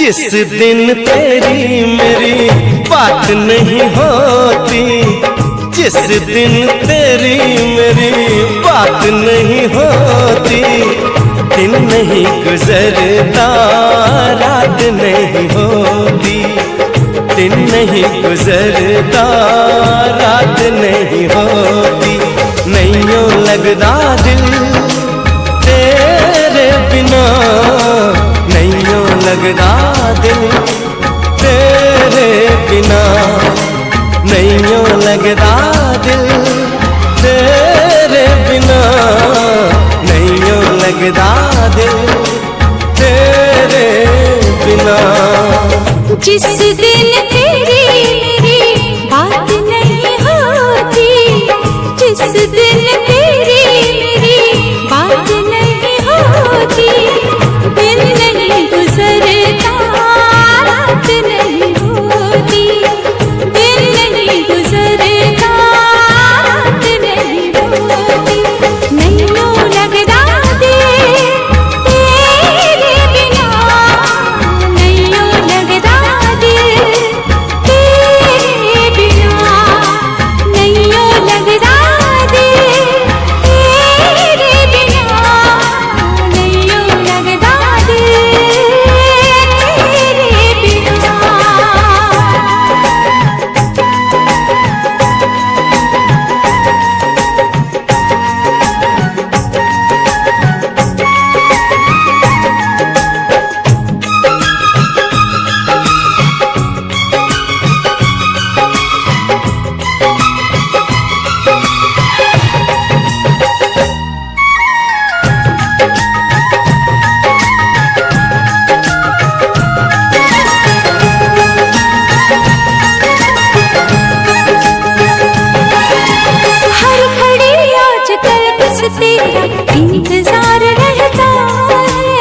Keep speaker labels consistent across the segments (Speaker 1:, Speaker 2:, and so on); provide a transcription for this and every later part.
Speaker 1: जिस दिन तेरी मेरी बात नहीं होती, जिस दिन तेरी मेरी बात नहीं होती, दिन नहीं गुजरता रात नहीं होती, दिन नहीं गुजरता रात नहीं होती। नैयों लगदा दिल तेरे बिना, नैयों लगदा दिल तेरे बिना, नैयों लगदा दिल तेरे बिना, नैयों लगदा दिल तेरे बिना।
Speaker 2: जिस दिन तेरी मेरी बात नहीं होती, जिस दिन तेरी मेरी बात नहीं होती, दिन नहीं गुजरता रात नहीं होती, दिन नहीं गुजरता रात नहीं होती। नैयों लगदा दिल तेरे बिना, नैयों लगदा दिल तेरे बिना, नैयों लगदा दिल तेरे बिना, नैयों लगदा दिल तेरे बिना। हर घड़ी आजकल बस तेरा इंतजार रहता है,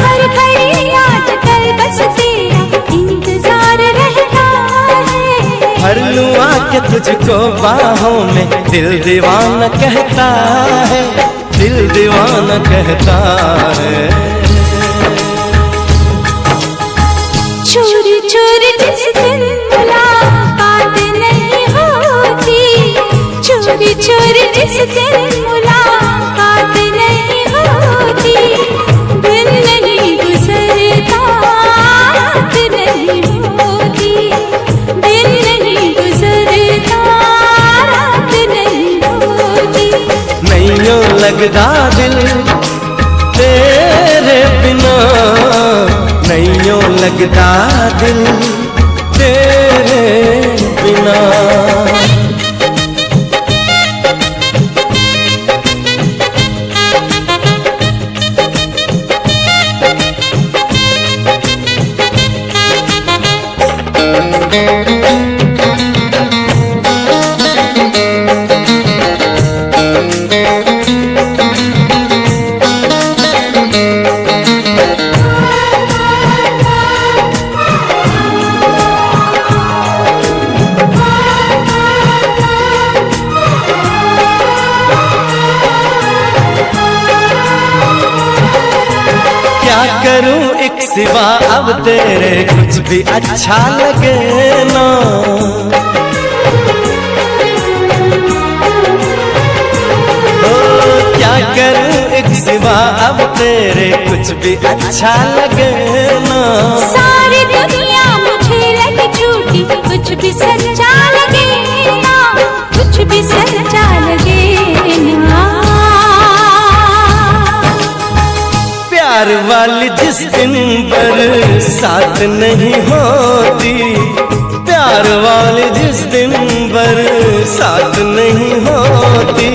Speaker 2: हर घड़ी आजकल बस तेरा इंतजार रहता है।
Speaker 1: हर लूं आके तुझको बाहों में, दिल दीवाना कहता है, दिल दीवाना कहता है।
Speaker 2: चोरी चोरी जिस दिन मुलाकात नहीं होती, चोरी चोरी जिस दिन मुलाकात नहीं होती, दिन नहीं गुजरता रात नहीं होती, दिन नहीं गुजरता रात नहीं होती।
Speaker 1: नैयों लगदा दिल तेरे बिना, नैयों लगदा दिल तेरे बिना। क्या करूं एक सिवा अब तेरे कुछ भी अच्छा लगे ना, ओ क्या करूं एक सिवा अब तेरे कुछ भी अच्छा लगे ना।
Speaker 2: सारी दुनिया मुझे लगे झूठी, कुछ भी सच्चा लगे ना, कुछ भी सच्चा लगे ना।
Speaker 1: प्यार वाली जिस दिन बरसात नहीं होती, प्यार वाली जिस दिन बरसात नहीं होती,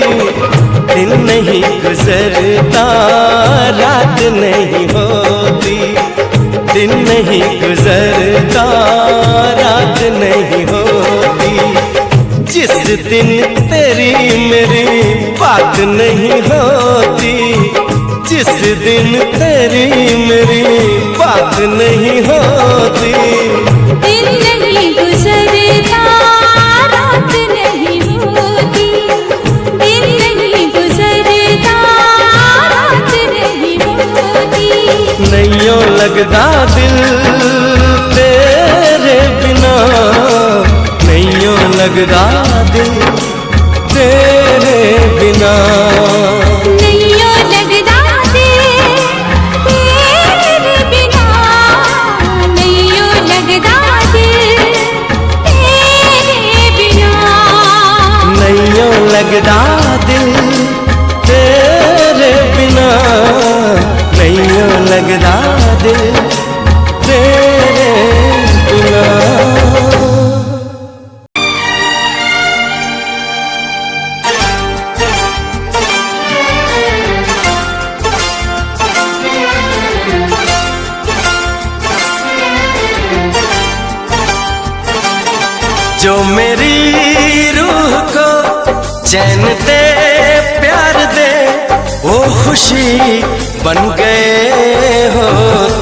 Speaker 1: दिन नहीं गुजरता रात नहीं होती, दिन नहीं गुजरता रात नहीं होती। जिस दिन तेरी मेरी बात नहीं होती, जिस दिन तेरी मेरी बात नहीं होती,
Speaker 2: दिन नहीं गुजरता रात नहीं होती, दिन नहीं गुजरता
Speaker 1: लगदा दिल तेरे बिना, नैयों लगदा दिल तेरे बिना।
Speaker 2: नैयों लगदा दिल तेरे बिना, नैयों लगदा दिल तेरे बिना।
Speaker 1: नैयों लगदा दिल तेरे बिना, नैयों लगदा दिल तेरे बिना। जो मेरी रूह को चैन दे प्यार दे, वो खुशी बन गए हो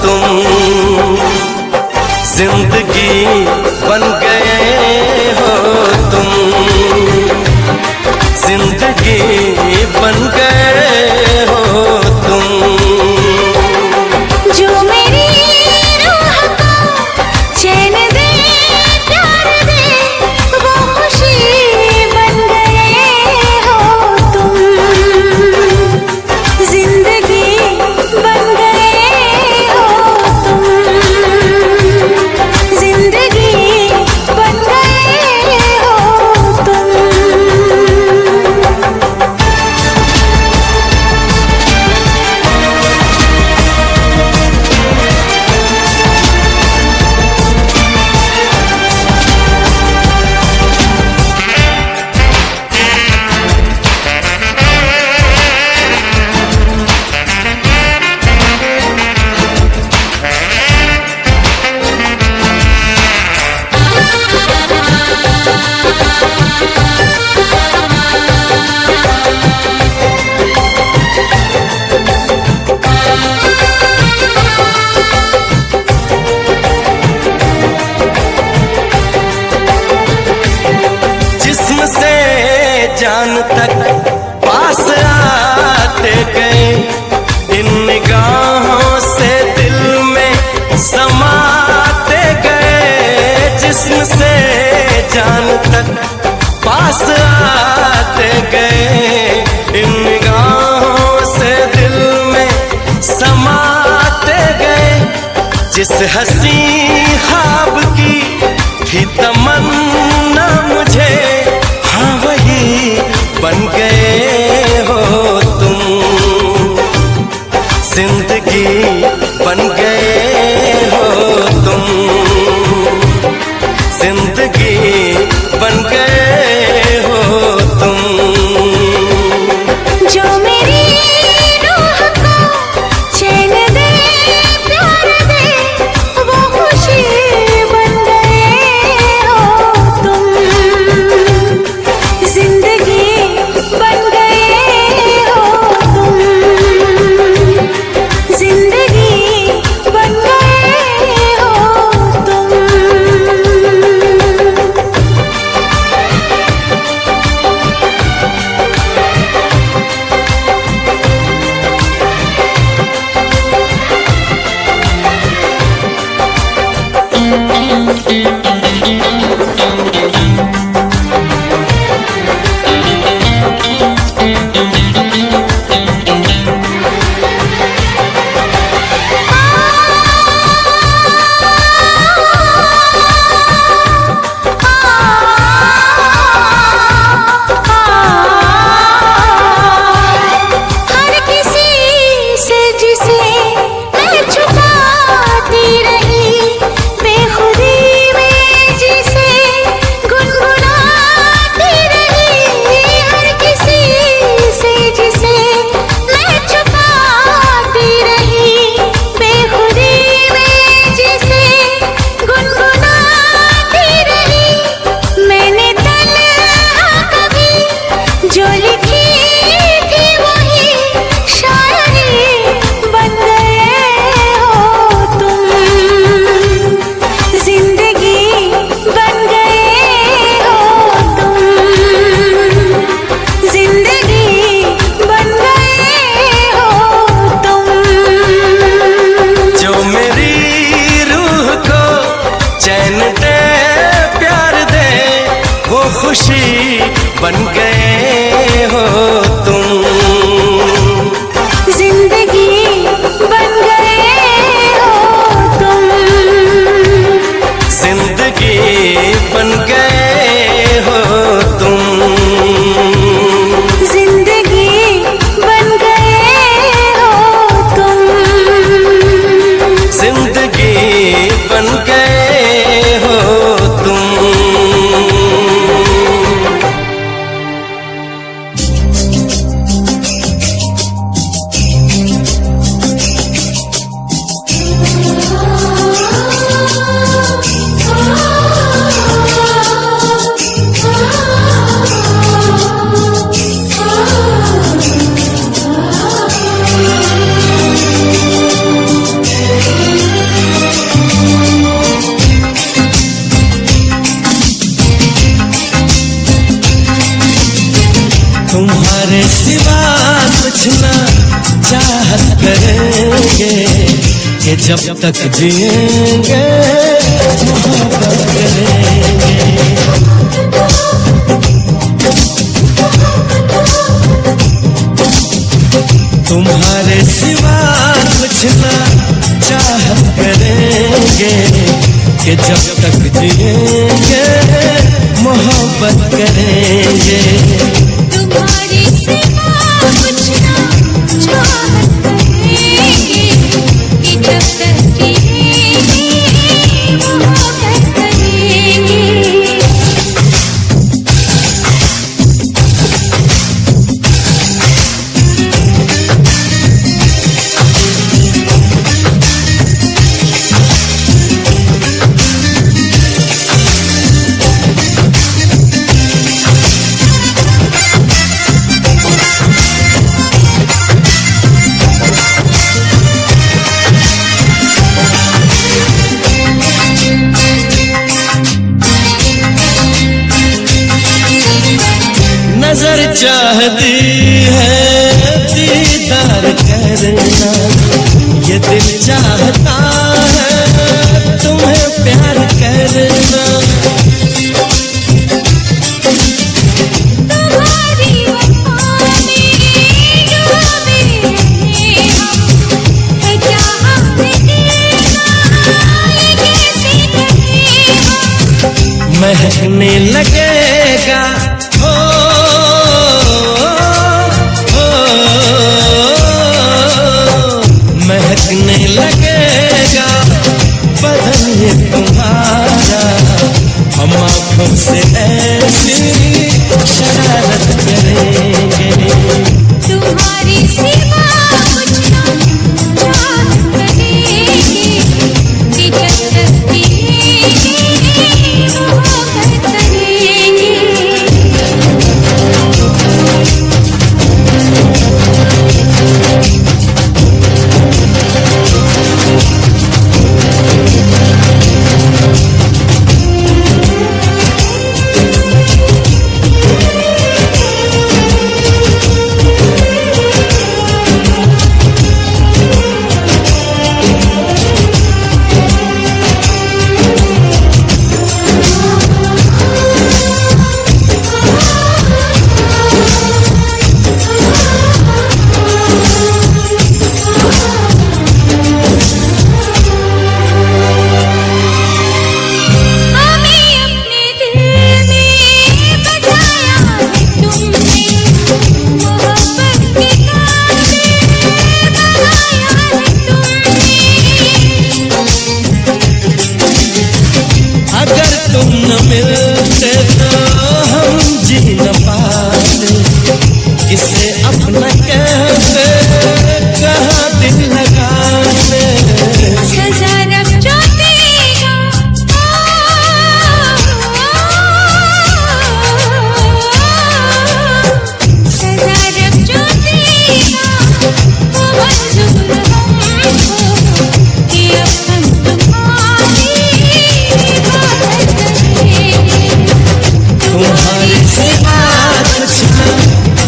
Speaker 1: तुम। जिंदगी बन गए हो तुम, जिंदगी बन गए हो तुम।
Speaker 2: जो मेरी रूह को चैन दे प्यार दे, वो खुशी बन गए हो तुम। जिंदगी बन गए हो तुम, जिंदगी बन गए हो तुम।
Speaker 1: जिस्म से जान तक पास आते गए, इन निगाहों से दिल में समाते गए। जिस्म से जान तक पास आते गए, इन निगाहों से दिल में समाते गए। जिस हंसी ख्वाब की थी तमन्ना मुझे, हाँ वही बन गए हो तुम। जिंदगी बन गए हो तुम, जिंदगी बन गए हो तुम।
Speaker 2: जो मेरी रूह को चैन दे प्यार दे, वो खुशी बन गए हो तुम। जिंदगी बन गए हो तुम, जिंदगी बन गए हो तुम। हर किसी से जिसे मैं छुपाती रही, बेखुदी में जिसे गुनगुनाती रही। हर किसी से जिसे मैं छुपाती रही, बेखुदी में जिसे गुनगुनाती रही। मैंने तन्हा कभी जो लिखी थी, वही शायरी बन गए हो तुम। जिंदगी बन गए हो तुम, जिंदगी बन गए हो तुम।
Speaker 1: जो मेरी तुम्हारे सिवा कुछ ना चाहत करेंगे कि जब तक जिएंगे मोहब्बत करेंगे। तुम्हारे सिवा कुछ ना चाहत करेंगे कि जब तक जिएंगे मोहब्बत करेंगे।
Speaker 2: तुम्हारे सिवा कुछ ना चाहत करेंगे कि जब तक जिएंगे मोहब्बत करेंगे।
Speaker 1: नजर चाहती है दीदार करना, ये दिल चाहता है तुम्हें प्यार करना।
Speaker 2: तुम्हारी वफा में डूबे हम, है जहाँ देना ये कैसे कहे हम।
Speaker 1: महकने लगेगा हो महकने लगेगा बदन ये तुम्हारा, हम आँखों से ऐसी शरारत करेंगे।
Speaker 2: तुम्हारी सिवा कुछ ना चाहत करेंगे कि जब तक जिएंगे मोहब्बत करेंगे।
Speaker 1: तुम न मिलते तो हम जी न पाते, किसे अपना कहते कहाँ दिल लगाते।
Speaker 2: सजा रब जो देगा सजा रब जो देगा वो मंजूर हमको कि अब हम तुम्हारी इबादत करेंगे।
Speaker 1: तुम्हारे सिवा कुछ ना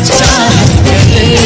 Speaker 1: चाहत करेंगे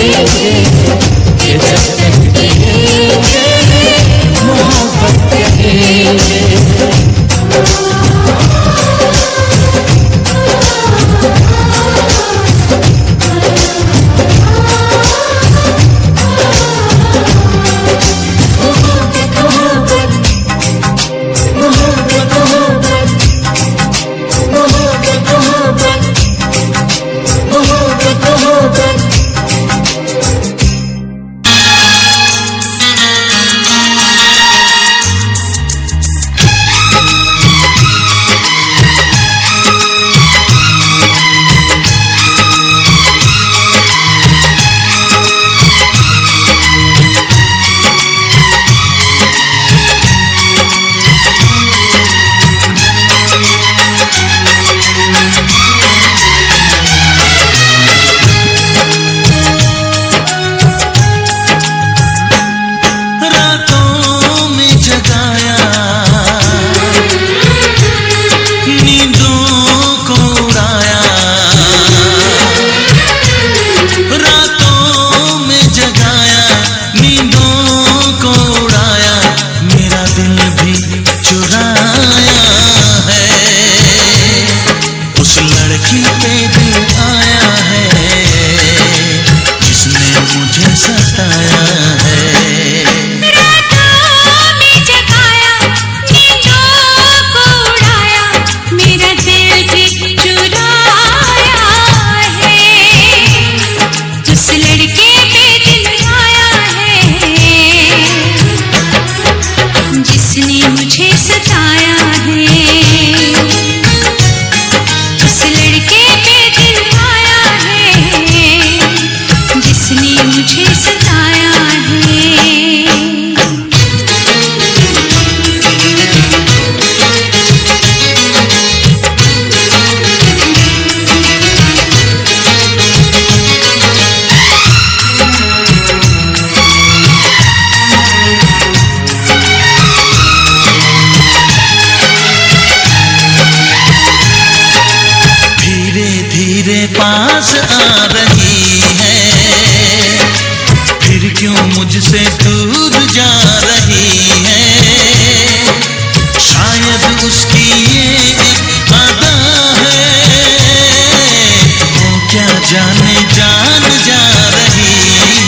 Speaker 3: जाने जान जा रही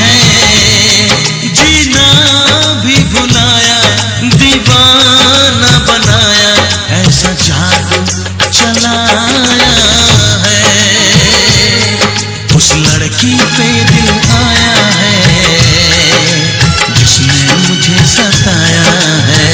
Speaker 3: है, जीना भी भुलाया, दीवाना बनाया, ऐसा जादू चलाया है। उस लड़की पे दिल आया है जिसने मुझे सताया है।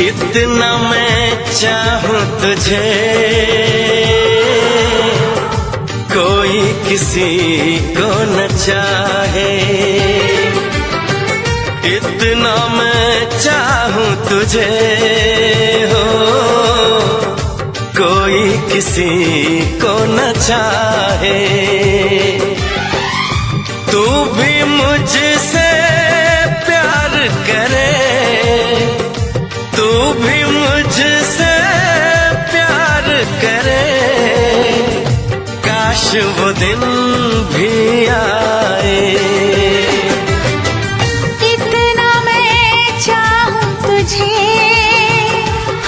Speaker 1: इतना मैं चाहूं तुझे कोई किसी को न चाहे, इतना मैं चाहूं तुझे हो कोई किसी को न चाहे। तू भी मुझसे प्यार करे, तू भी मुझसे प्यार करे, काश वो दिन भी आए।
Speaker 2: इतना मैं चाहूं तुझे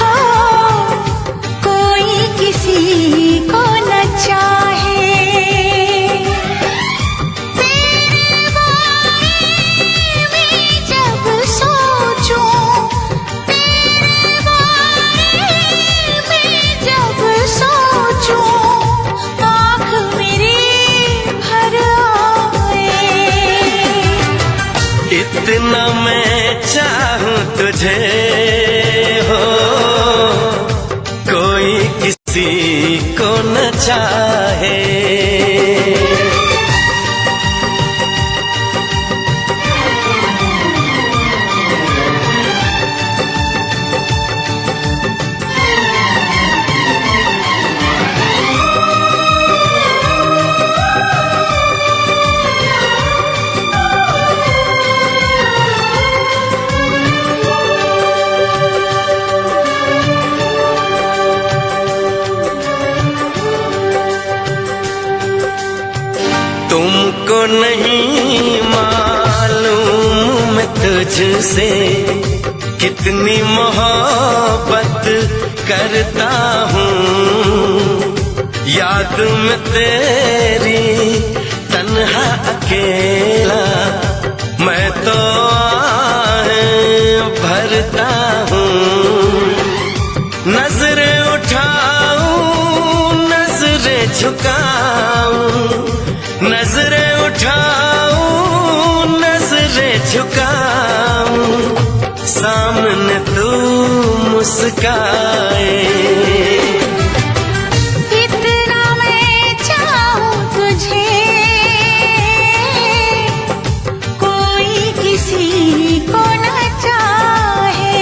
Speaker 2: हो कोई किसी को न चाहे। तेरे बारे में जब सोचूं, तेरे बारे में जब सोचूं, आँख मेरी भर आए।
Speaker 1: इतना मैं चाहूं तुझे हो कोई किसी को न चाहे। तुमको नहीं मालूम मैं तुझसे कितनी मोहब्बत करता हूँ। याद में तेरी तन्हा अकेला मैं तो आहें भरता हूँ। नजरें उठाऊं नजरें झुकाऊं, नजरें उठाऊं नजरें झुकाऊं, सामने तू मुस्काए।
Speaker 2: इतना मैं चाहूं तुझे कोई किसी को न चाहे।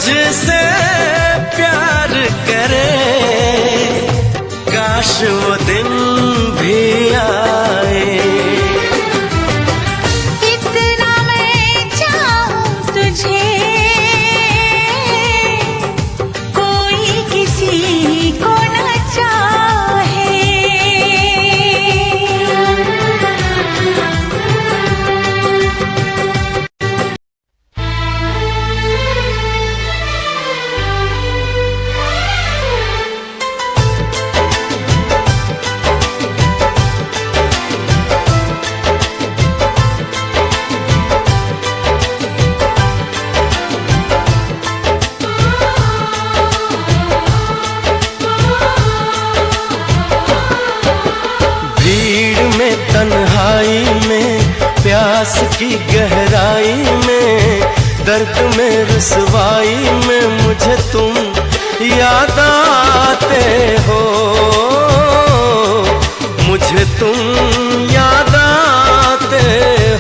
Speaker 1: मुझसे प्यार करे, काश वो दिन भी आए।
Speaker 2: इतना मैं चाहूं तुझे, कोई किसी को न चाहे।
Speaker 1: तन्हाई में, प्यास की गहराई में, दर्द में रुसवाई में मुझे तुम याद आते हो, मुझे तुम याद आते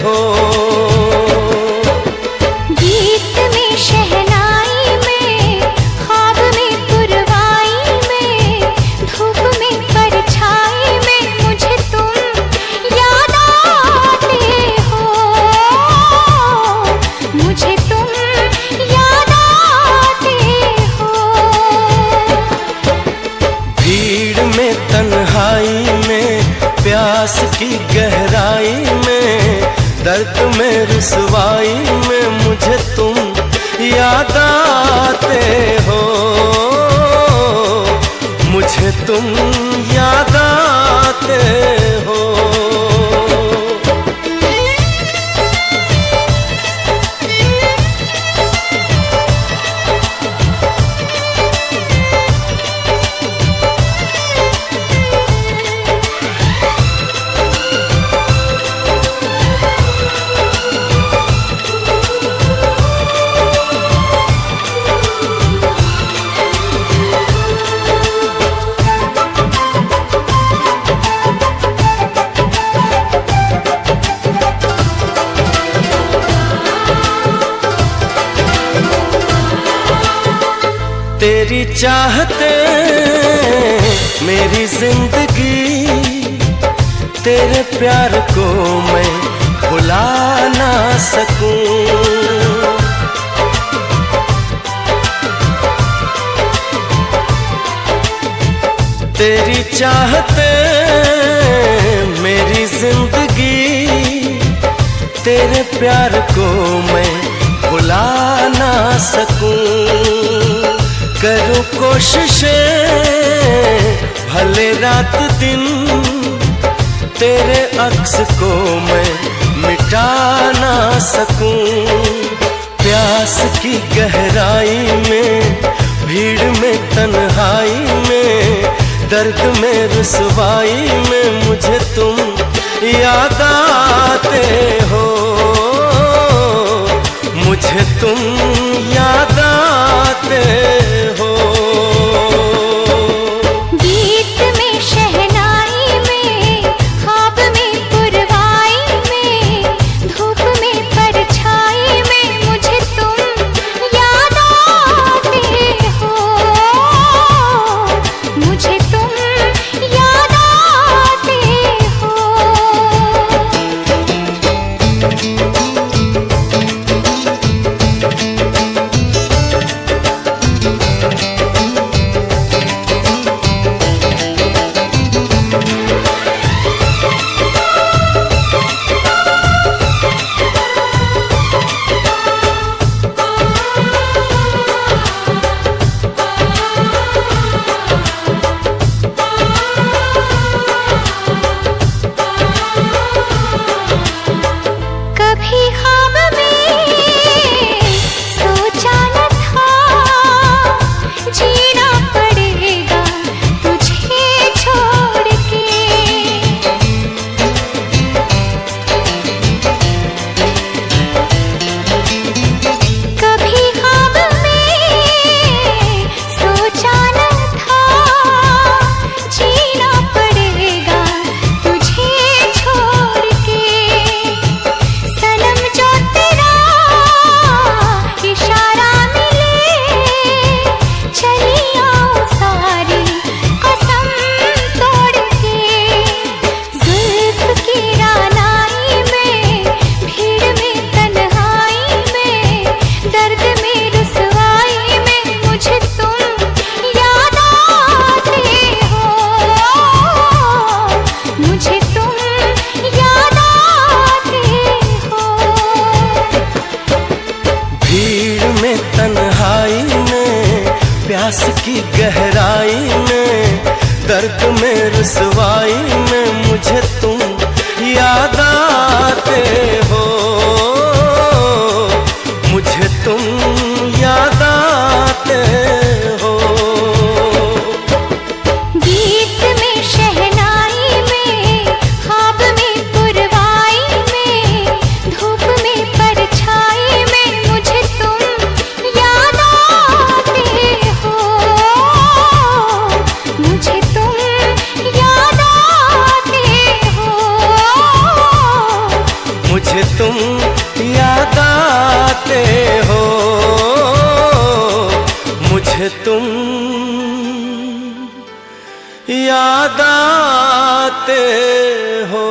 Speaker 1: हो।
Speaker 2: गीत में शहनाई में, ख्वाब में पुरवाई में, धूप में परछाई में मुझे तुम याद आते हो, मुझे तुम याद आते हो।
Speaker 1: भीड़ में तन्हाई में, प्यास की गहराई में, दर्द में रुसवाई में मुझे तुम याद आते हो, मुझे तुम याद आते हो। तेरी चाहते मेरी जिंदगी, तेरे प्यार को मैं भुला ना सकूं। तेरी चाहते मेरी जिंदगी, तेरे प्यार को मैं भुला ना सकूं। करूं कोशिशें भले रात दिन, तेरे अक्स को मैं मिटा ना सकूं। प्यास की गहराई में, भीड़ में तन्हाई में, दर्द में रुसवाई में मुझे तुम याद आते हो, मुझे तुम याद आते हो।
Speaker 2: गीत में शहनाई में, ख्वाब में पुरवाई में, धूप में परछाई में मुझे तुम याद आते हो, मुझे तुम याद आते हो।
Speaker 1: रुसवाई में मुझे तुम याद आते हो, मुझे तुम याद आते हो।
Speaker 2: गीत में शहनाई में, ख्वाब में पुरवाई में, धूप में परछाई में मुझे तुम याद आते हो, मुझे तुम याद आते हो,
Speaker 1: मुझे तुम याद आते हो, मुझे तुम याद आते हो।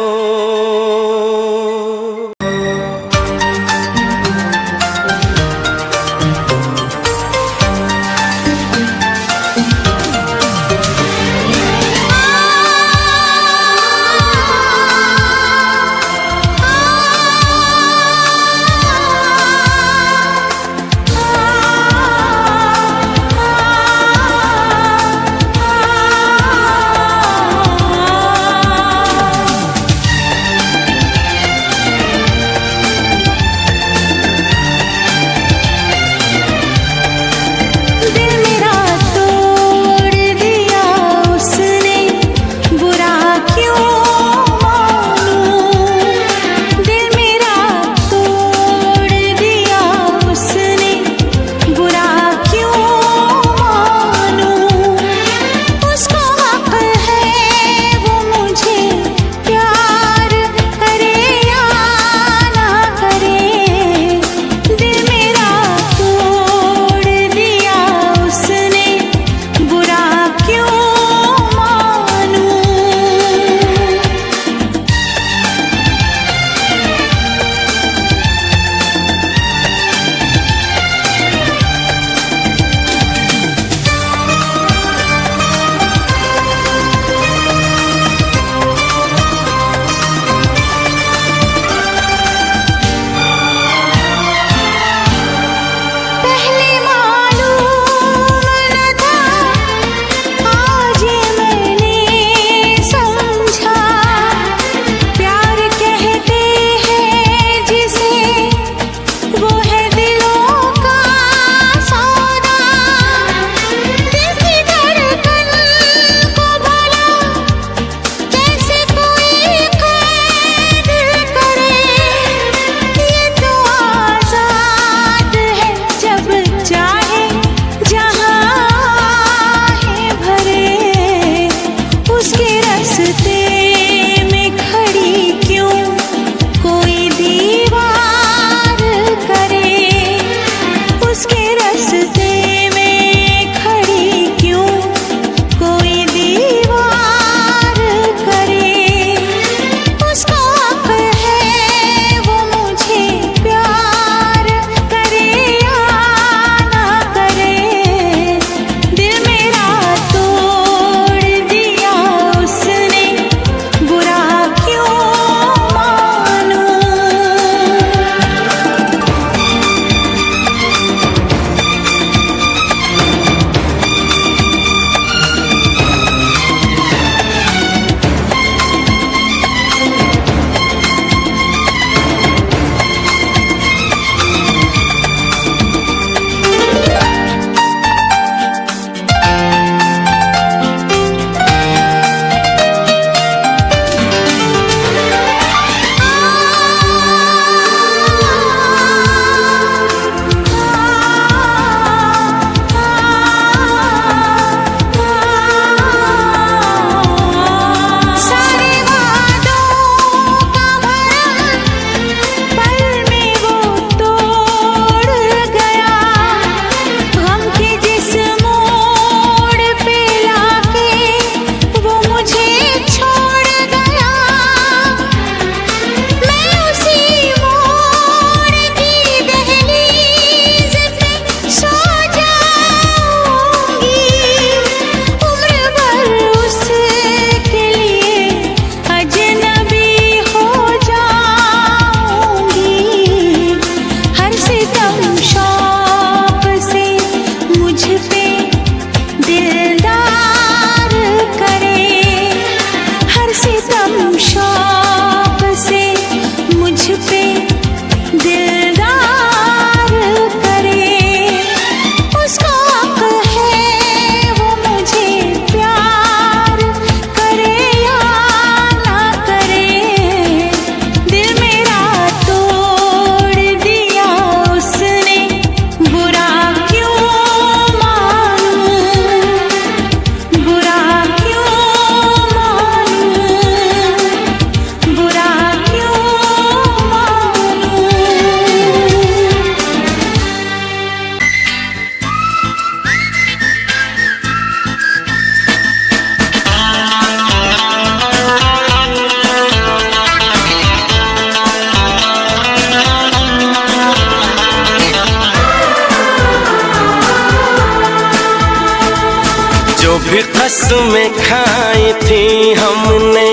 Speaker 1: भी कसमें खाई थी हमने,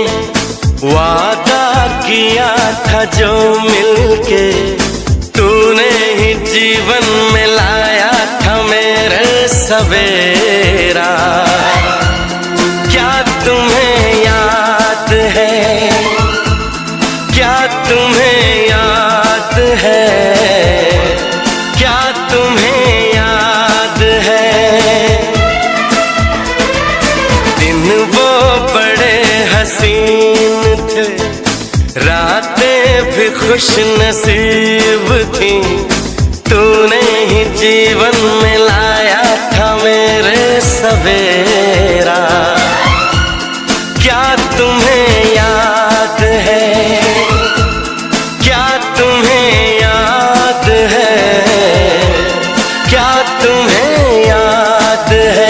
Speaker 1: वादा किया था जो मिलके, तूने ही जीवन में लाया था मेरे सवेरा। क्या तुम्हें याद है, क्या तुम्हें याद है, क्या तुम्हें याद है, दिन वो बड़े हसीन थे, रातें भी खुश नसीब थी, तूने ही जीवन में लाया था मेरे सवेरा। क्या तुम्हें याद है, क्या तुम्हें याद है, क्या तुम्हें याद है।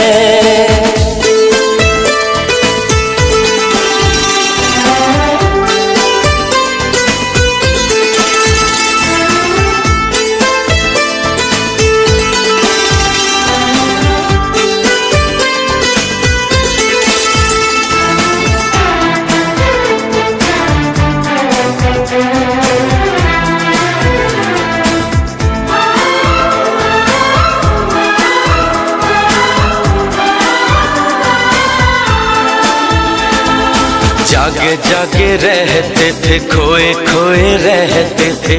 Speaker 1: जागे जागे रहते थे, खोए खोए रहते थे,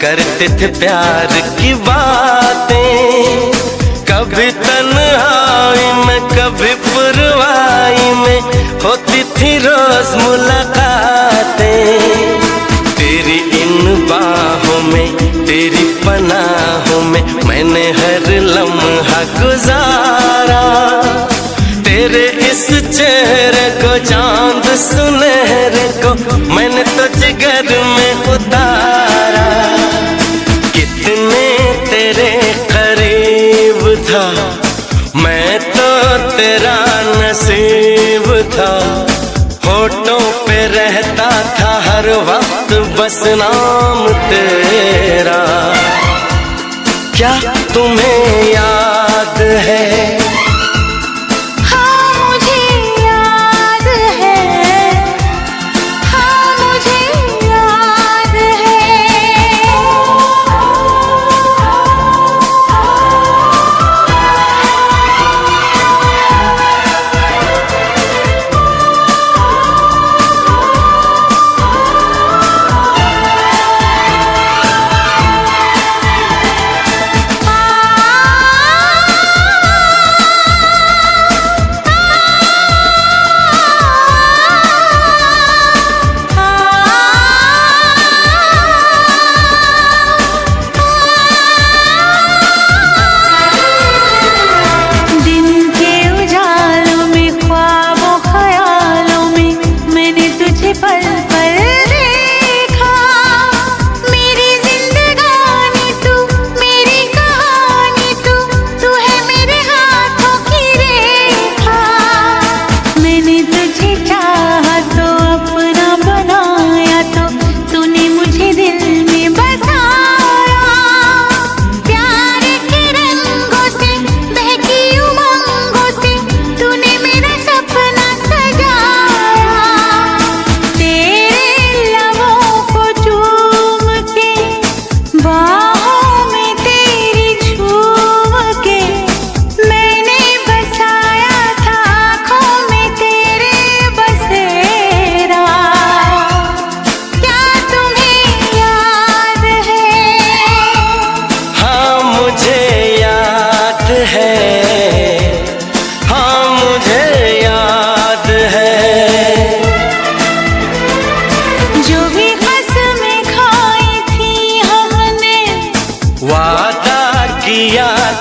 Speaker 1: करते थे प्यार की बातें, कभी तन्हाई में कभी पुरवाई में होती थी रोज मुलाकातें। तेरी इन बाहों में, तेरी पनाहों में मैंने हर लम्हा गुजारा, तेरे इस चेहरे को, चांद सुनहरे को मैंने तो जिगर में उतारा। कितने तेरे करीब था, मैं तो तेरा नसीब था, होठों पे रहता था हर वक्त बस नाम तेरा। क्या तुम्हें याद है,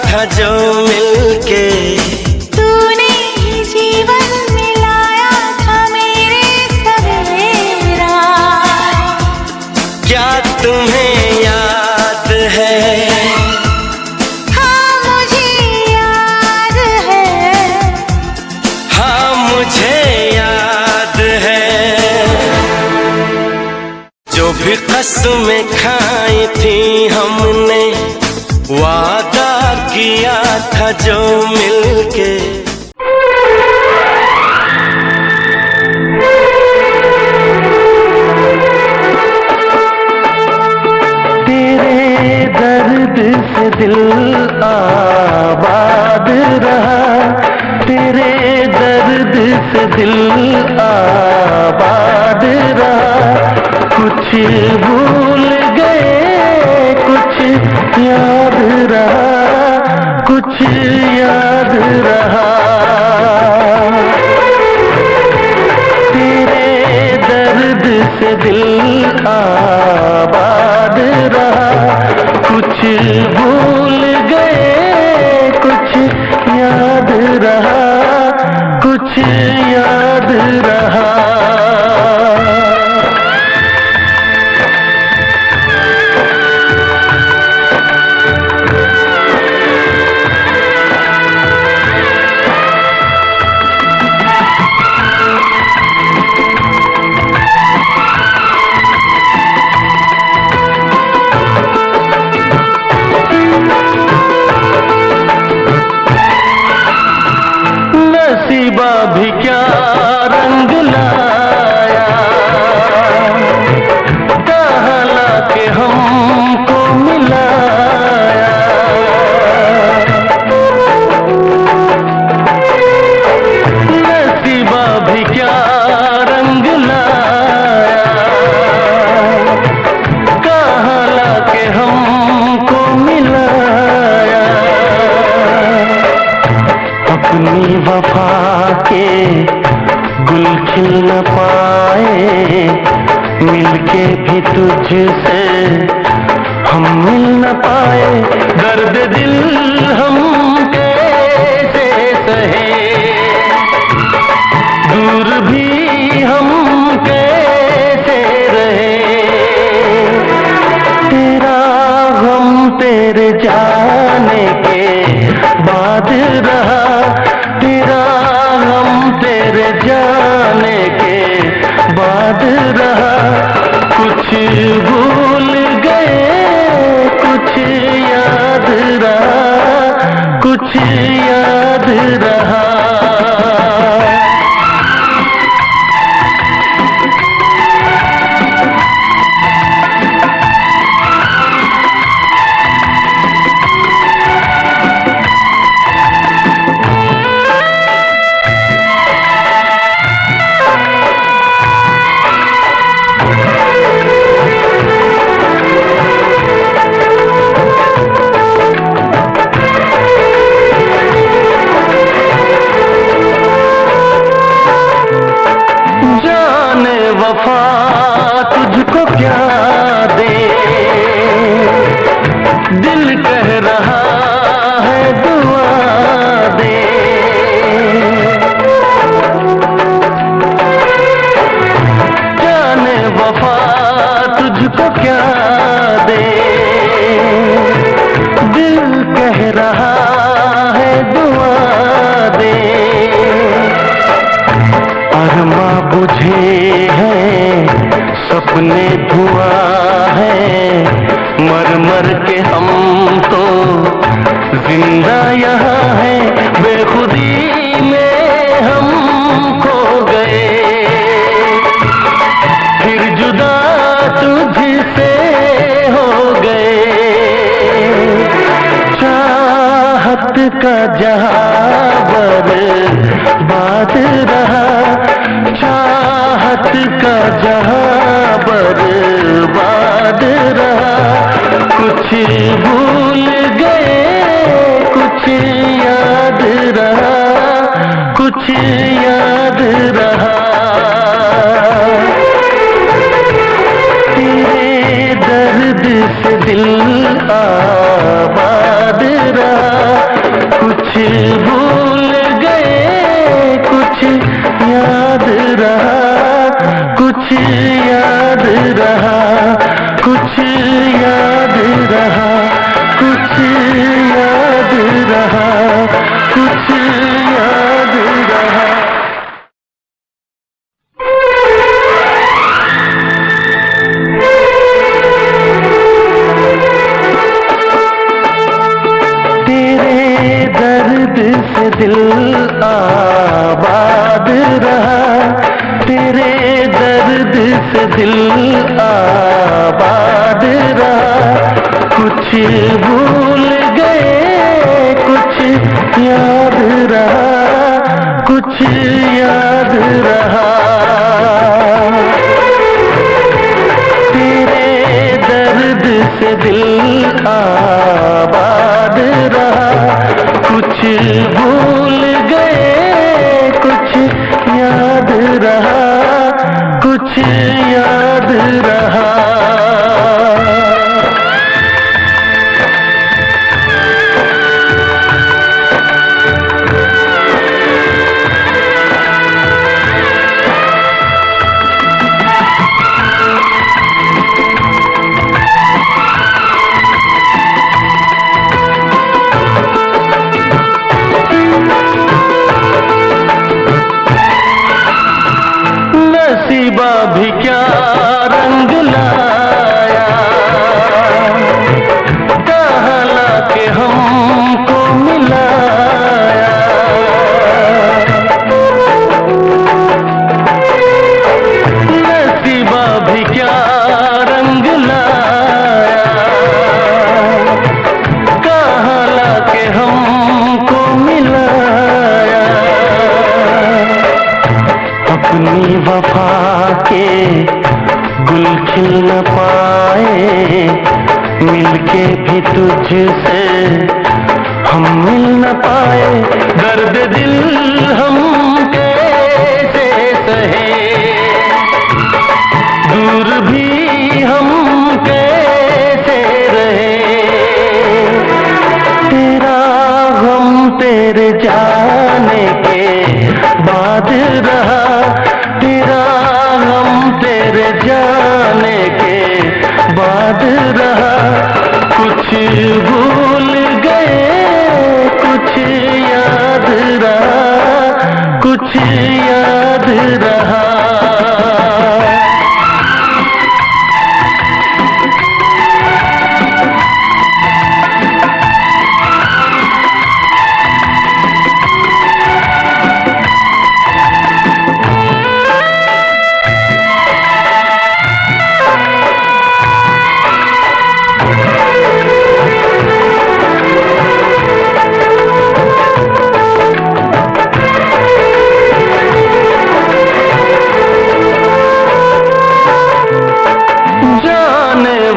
Speaker 1: था जो मिलके,
Speaker 2: तूने ही जीवन मिलाया था मेरे सवेरा।
Speaker 1: क्या तुम्हें याद है,
Speaker 2: हाँ मुझे याद है,
Speaker 1: हाँ मुझे याद है। जो भी कसमें खाई थी हमने, वादा किया था जो मिलके। दिल आबाद रहा, तेरे दर्द से दिल आबाद रहा। कुछ भूल गए कुछ याद रहा, कुछ याद रहा। तेरे दर्द से दिल आबाद रहा, कुछ भूल गए कुछ याद रहा, कुछ याद रहा। नसीबा भी क्या रंग लाया, कहाँ लाके हमको मिलाया। नसीबा भी क्या रंग लाया, कहाँ लाके हमको मिलाया। अपनी वफा के गुल खिल न पाए, मिलके भी तुझसे हम मिल न पाए। दर्द दिल हम कैसे सहे, दूर भी हम कैसे रहे। तेरा गम तेरे जाने के बाद रहा, तेरा गम तेरे जाने के बाद रहा। कुछ भूल गए कुछ याद रहा, कुछ याद रहा। वफा तुझको क्या दे, दिल कह रहा है दुआ दे। जाने वफा तुझको क्या दे, दिल कह रहा है दुआ दे। अरमा बुझे सपने धुआं है, मर मर के हम तो जिंदा यहाँ हैं। बेखुदी में हम खो गए, फिर जुदा तुझसे हो गए। चाहत का जहां बर्बाद रहा, चाहत का जहां बर्बाद रहा। कुछ भूल गए कुछ याद रहा, कुछ याद रहा। तेरे दर्द से दिल आबाद रहा, कुछ भूल गए कुछ याद रहा, कुछ याद रहा, कुछ याद रहा, कुछ याद रहा, कुछ याद रहा। तेरे दर्द से दिल आबाद रहा, तेरे दर्द से दिल आबाद रहा। कुछ भूल
Speaker 4: गए कुछ याद रहा, कुछ याद रहा। तेरे दर्द से दिल आबाद रहा, कुछ भूल गए कुछ याद रहा, कुछ याद रहा। नसीबा भी क्या रंग लाया, कहाँ लाके हमको मिलाया। नसीबा भी क्या रंग लाया, कहाँ लाके हमको मिलाया। अपनी वफा के गुल खिल न पाए, मिलके भी तुझसे हम मिल न पाए। दर्द दिल हम कैसे सहे, दूर भी हम कैसे रहे। तेरा गम तेरे जाने के बाद रहा, तेरा गम तेरे जाने के बाद रहा। कुछ भूल गए कुछ याद रहा, कुछ याद रहा।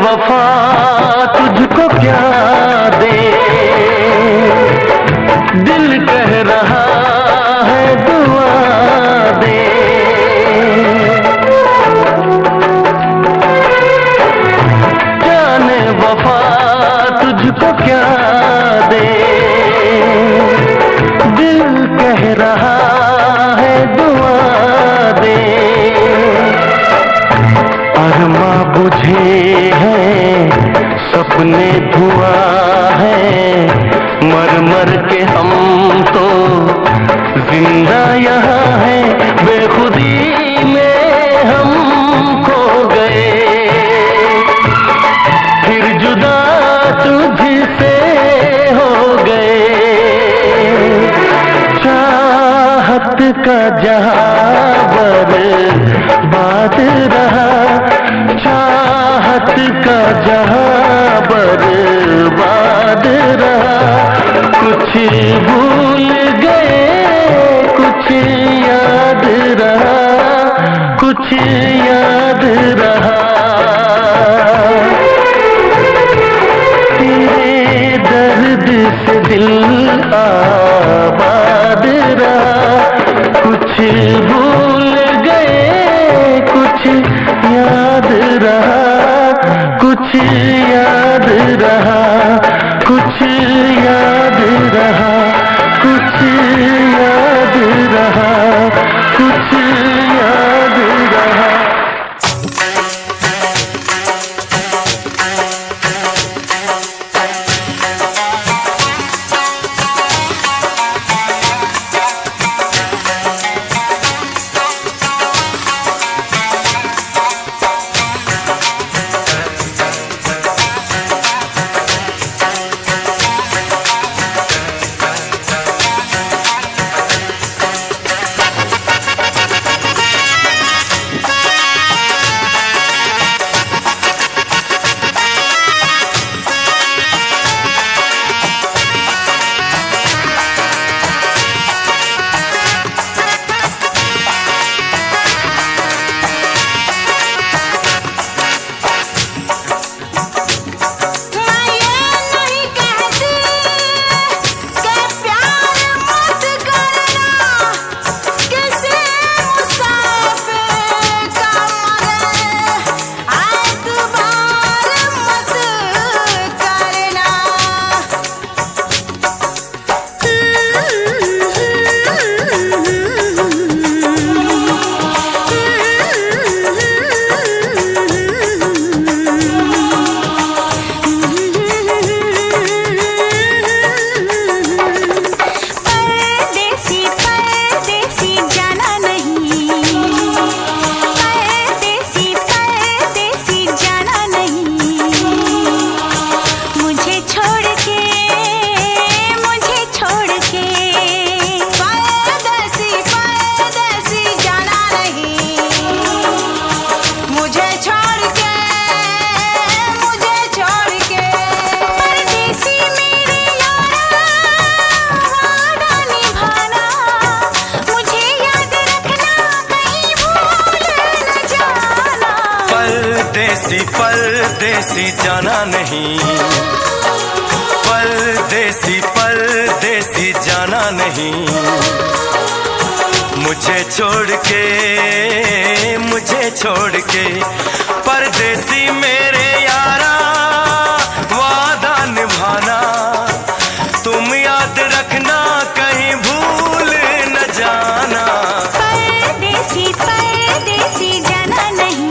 Speaker 4: वफा तुझको क्या दे, दिल कह रहा है दुआ दे। जाने वफा तुझको क्या दे, दिल कह रहा है दुआ दे। अरमा बुझे सपने धुआं है, मर मर के हम तो जिंदा यहाँ हैं। बेखुदी में हम खो गए, फिर जुदा तुझसे हो गए। चाहत का जहां बर्बाद रहा, चाहत का जहां बर्बाद रहा। कुछ भूल गए कुछ याद रहा, कुछ याद रहा। तेरे दर्द से दिल आबाद रहा, कुछ भूल गए कुछ याद रहा, कुछ याद रहा, कुछ याद रहा, कुछ याद रहा, कुछ याद रहा।
Speaker 1: परदेसी जाना नहीं, परदेसी परदेसी जाना नहीं, मुझे छोड़ के परदेसी मेरे यारा वादा निभाना, तुम याद रखना कहीं भूल न जाना।
Speaker 2: परदेसी परदेसी जाना नहीं,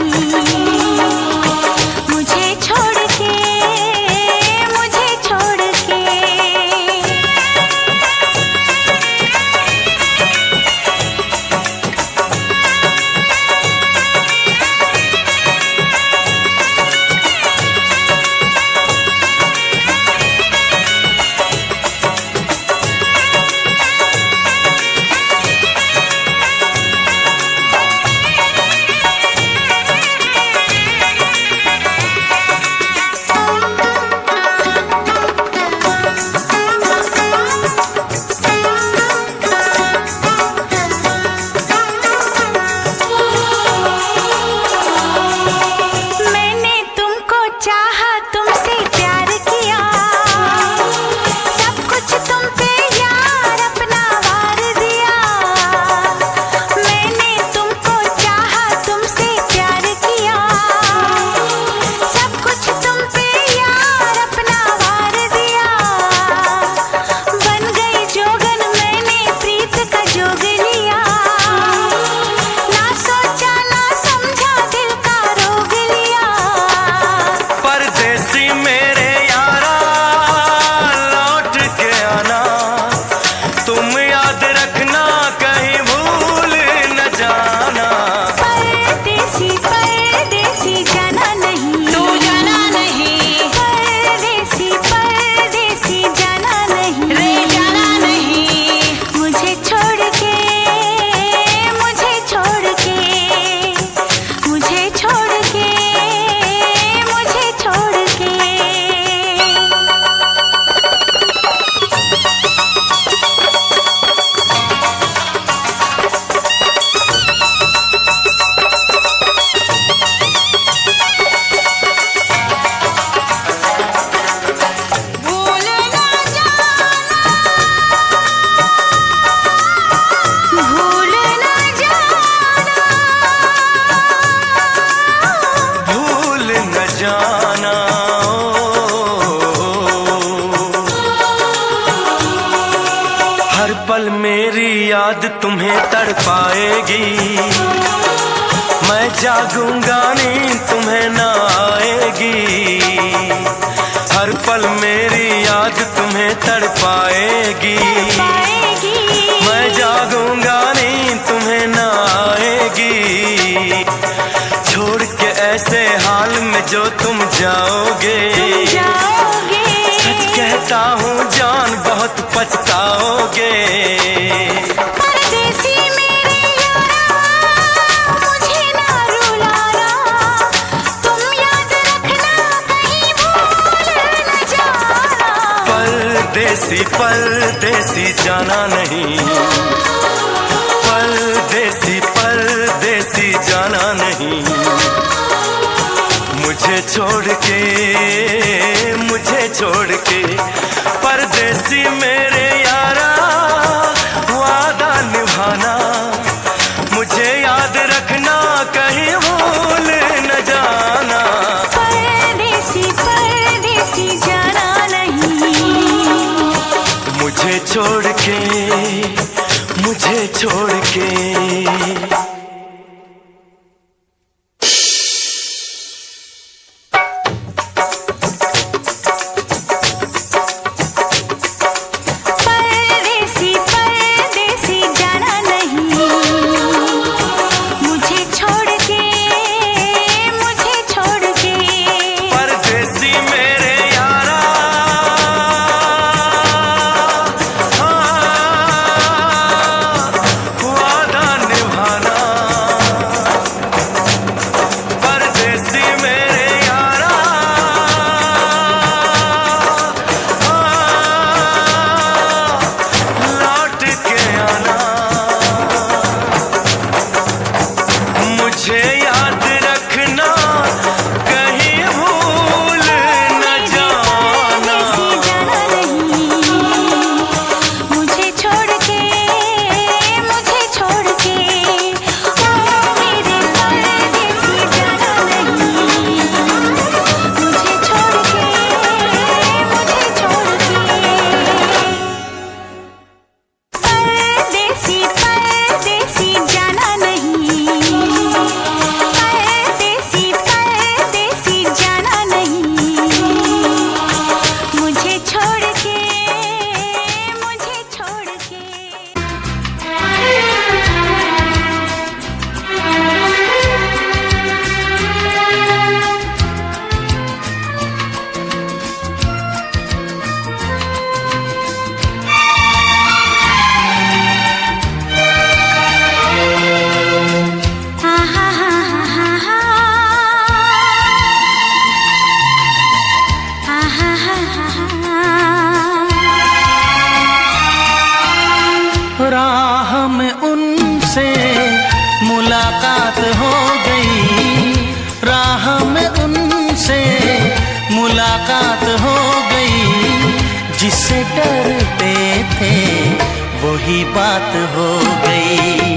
Speaker 2: मुझे छोड़ के
Speaker 1: पल मेरी याद तुम्हें तड़पाएगी, मैं जागूंगा नींद तुम्हें न आएगी। हर पल मेरी याद तुम्हें तड़पाएगी, मैं जागूंगा नींद तुम्हें न आएगी। छोड़ के ऐसे हाल में जो तुम जाओगे, सच कहता हूँ जान बहुत पछताओगे।
Speaker 2: परदेसी मेरे यारा मुझे ना रुलाना, तुम याद रखना कहीं भूल न जाना।
Speaker 1: परदेसी परदेसी जाना नहीं, परदेसी परदेसी जाना नहीं, मुझे छोड़ के परदेसी मेरे यारा वादा निभाना, मुझे याद रखना कहीं भूल न जाना।
Speaker 2: परदेसी परदेसी जाना नहीं,
Speaker 1: मुझे छोड़ के वादा
Speaker 3: जिससे डरते थे वही बात हो गई।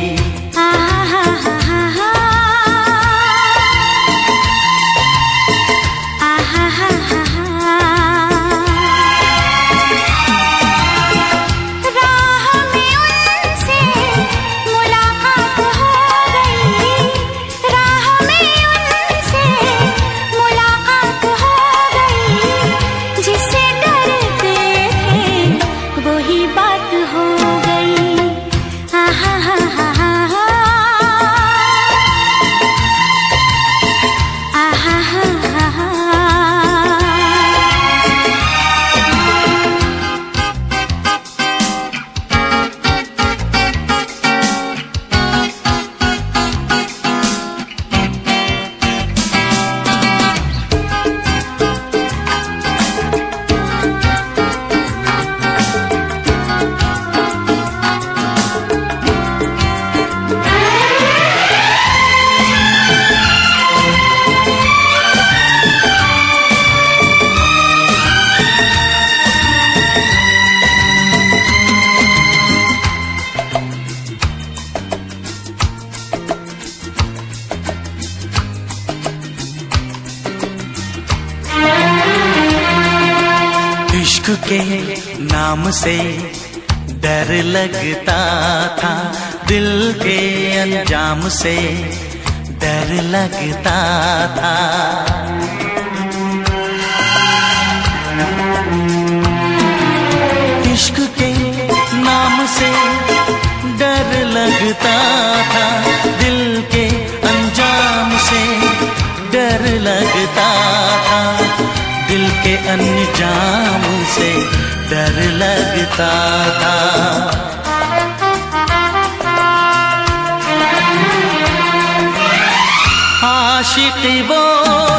Speaker 3: इश्क के नाम से डर लगता था, दिल के अंजाम से डर लगता था। इश्क के नाम से डर लगता था, दिल के अंजाम से डर लगता था, दिल के अंजाम से डर लगता था। आशिक वो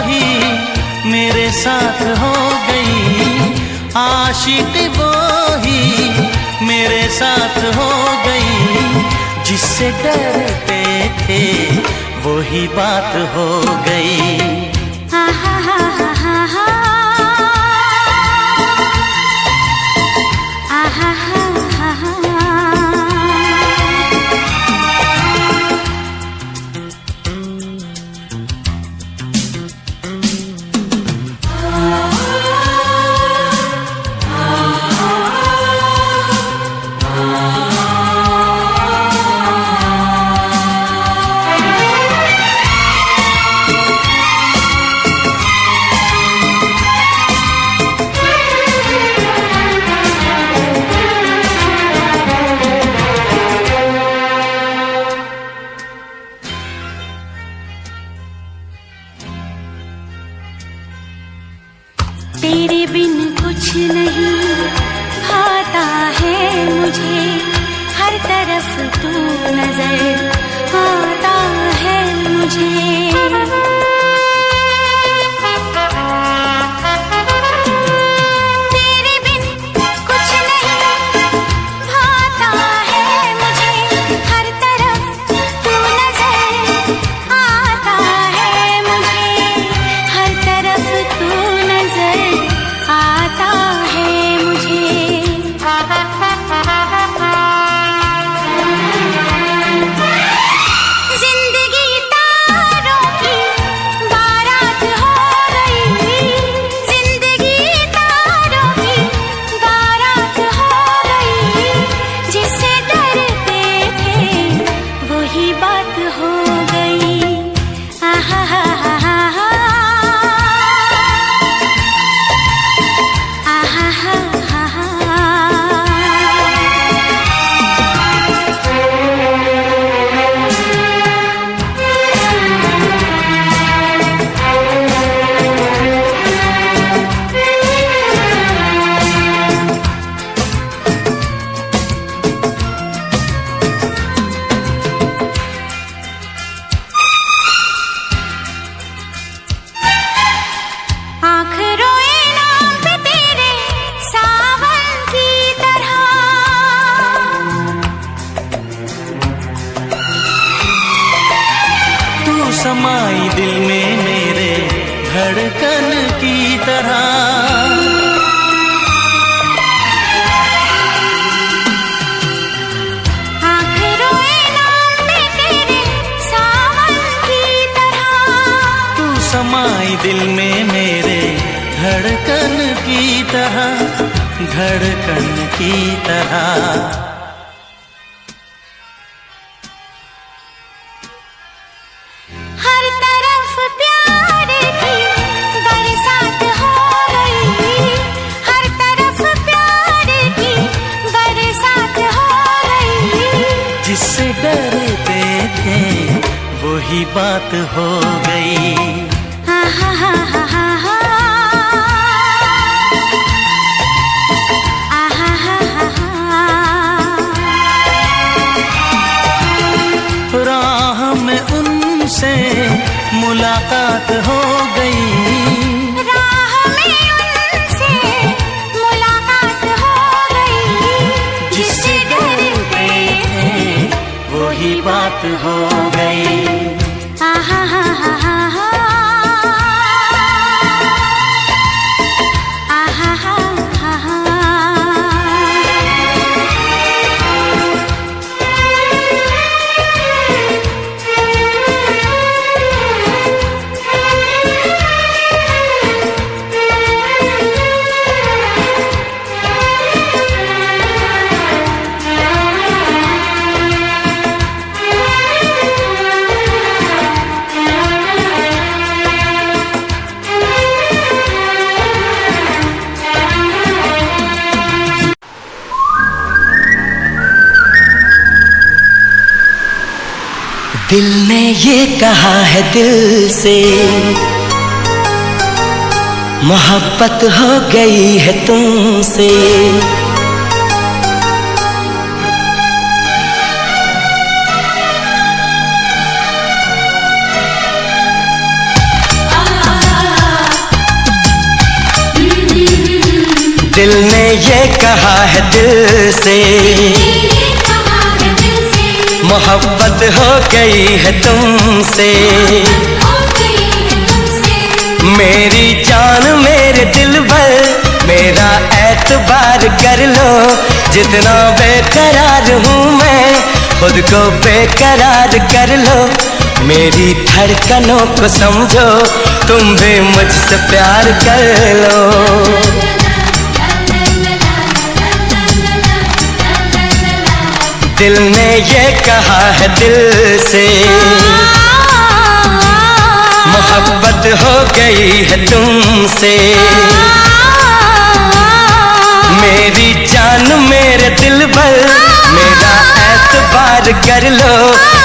Speaker 3: ही मेरे साथ हो गई, आशिक वो ही मेरे साथ हो गई, जिससे डरते थे वही बात हो गई।
Speaker 2: तेरे बिन कुछ नहीं भाता है मुझे, हर तरफ तू नजर आता है मुझे। तेरे बिन कुछ नहीं भाता है मुझे, हर तरफ तू नजर आता है मुझे, हर तरफ तू आता है मुझे। जिंदगी तारों की बारात हो गई, जिंदगी तारों की बारात हो गई, जिससे डरते थे वही बात हो गई। आहा हा हा हा हा।
Speaker 3: समाई दिल में मेरे धड़कन की तरह, दिल में मेरे धड़कन की तरह, धड़कन की तरह।
Speaker 2: हर तरफ प्यार की बरसात हो गई, हर तरफ प्यार की बरसात हो गई।
Speaker 3: जिससे डरते थे वही बात हो गई।
Speaker 2: हा हा हा हा हा हा, आहा हा हा हा।
Speaker 3: राह में उनसे मुलाकात हो गई,
Speaker 2: राह में उनसे मुलाकात हो गई।
Speaker 3: जिससे डरते थे वही बात हो गई।
Speaker 2: आहा हा हा हा हा, आहा हा हा हा।
Speaker 1: दिल ने ये कहा है दिल से, मोहब्बत हो गई है तुमसे। दिल ने ये कहा है दिल से, मोहब्बत हो गई है तुमसे। मेरी जान मेरे दिल भर मेरा एतबार कर लो, जितना बेकरार हूँ मैं खुद को बेकरार कर लो। मेरी धड़कनों को समझो, तुम भी मुझसे प्यार कर लो। दिल ने ये कहा है दिल से, मोहब्बत हो गई है तुमसे। मेरी जान मेरे दिल भर मेरा एतबार कर लो,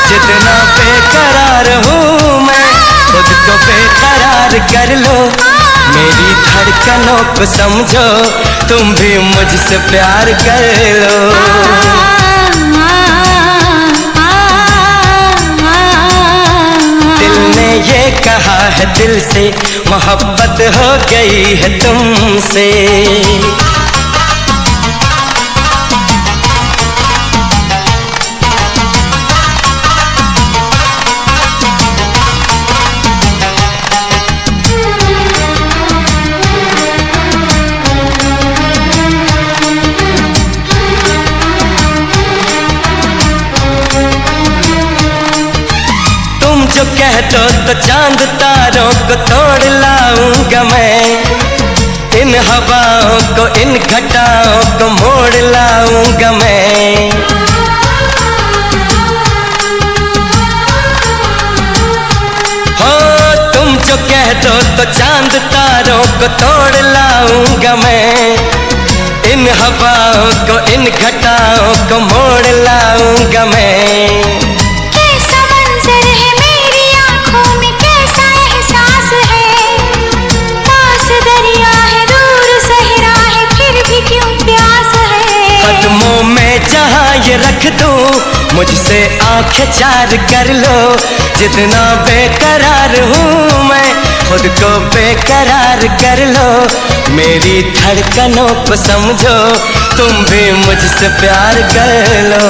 Speaker 1: जितना बेकरार हूँ मैं खुद को बेकरार कर लो। मेरी धड़कनों को समझो, तुम भी मुझसे प्यार कर लो। ये कहा है दिल से, मोहब्बत हो गई है तुमसे। जो कह दो तो चांद तारों को तोड़ लाऊंगा मैं, इन हवाओं को इन घटाओं को मोड़ लाऊंगा मैं। हो तुम जो कह दो तो चांद तारों को तोड़ लाऊंगा मैं, इन हवाओं को इन घटाओं को मोड़ लाऊंगा मैं। कदमों में जहाँ ये रख दूँ, मुझसे आंखें चार कर लो। जितना बेकरार हूँ मैं खुद को बेकरार कर लो। मेरी धड़कनों को समझो, तुम भी मुझसे प्यार कर लो।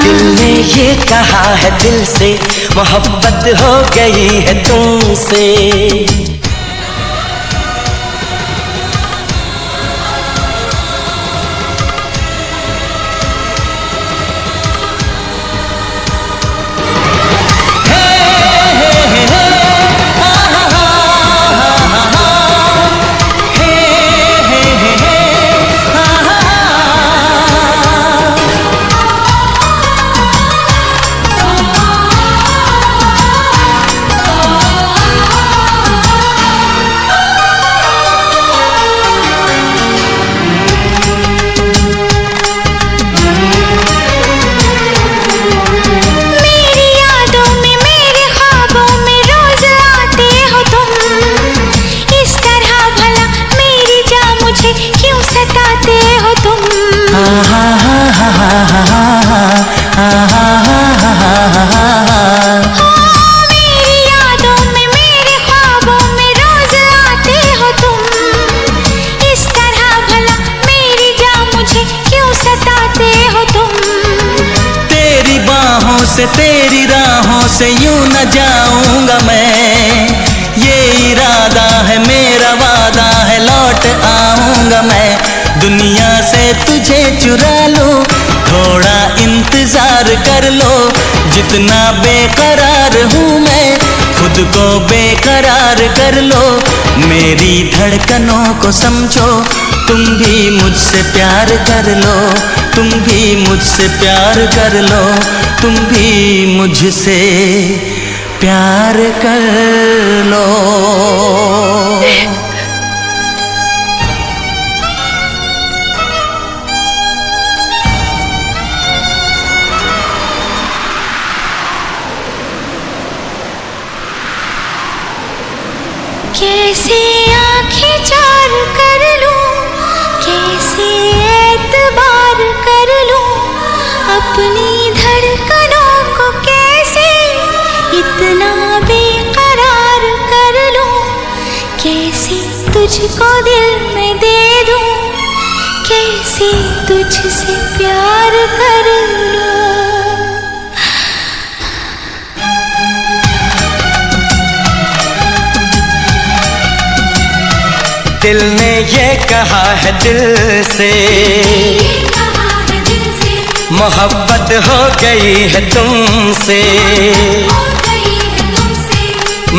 Speaker 1: दिल ने ये कहा है दिल से, मोहब्बत हो गई है तुमसे।
Speaker 3: से तेरी राहों से यूं न जाऊंगा मैं, ये इरादा है मेरा वादा है लौट आऊंगा मैं। दुनिया से तुझे चुरा लूं, थोड़ा इंतजार कर लो, जितना बेकरार हूँ मैं खुद को बेकरार कर लो। मेरी धड़कनों को समझो, तुम भी मुझसे प्यार कर लो, तुम भी मुझसे प्यार कर लो, तुम भी मुझसे प्यार कर लो।
Speaker 2: कैसे आँखें चार कर लूं, कैसे एतबार कर लूं, अपनी धड़कनों को कैसे इतना बेकरार कर लूं, कैसे तुझको दिल में दे दूं, कैसे तुझसे प्यार कर लूं।
Speaker 1: दिल ने ये कहा है दिल से, मोहब्बत हो गई है तुमसे।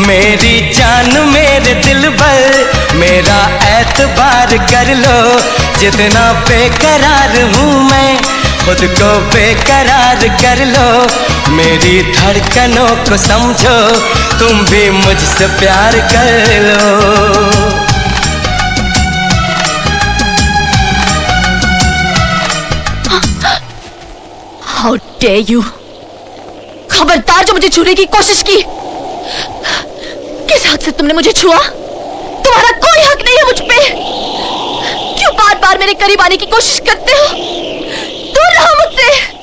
Speaker 1: मेरी जान मेरे दिल पर मेरा एतबार कर लो, जितना बेकरार हूँ मैं खुद को बेकरार कर लो। मेरी धड़कनों को समझो, तुम भी मुझसे प्यार कर लो।
Speaker 5: How dare you! खबरदार जो मुझे छूने की कोशिश की। किस हक से तुमने मुझे छुआ? तुम्हारा कोई हक नहीं है मुझ पे। क्यों बार बार मेरे करीब आने की कोशिश करते हो? दूर रहो मुझसे।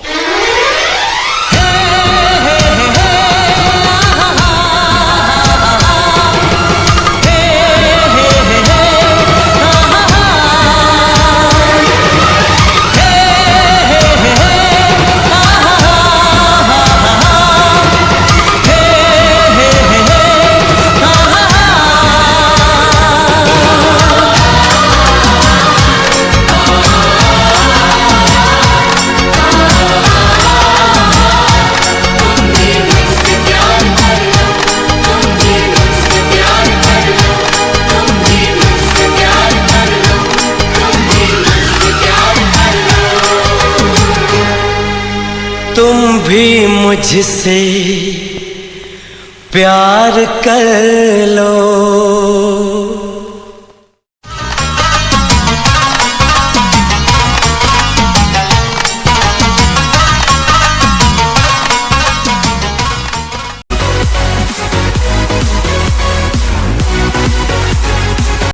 Speaker 1: तुम भी मुझसे प्यार कर लो।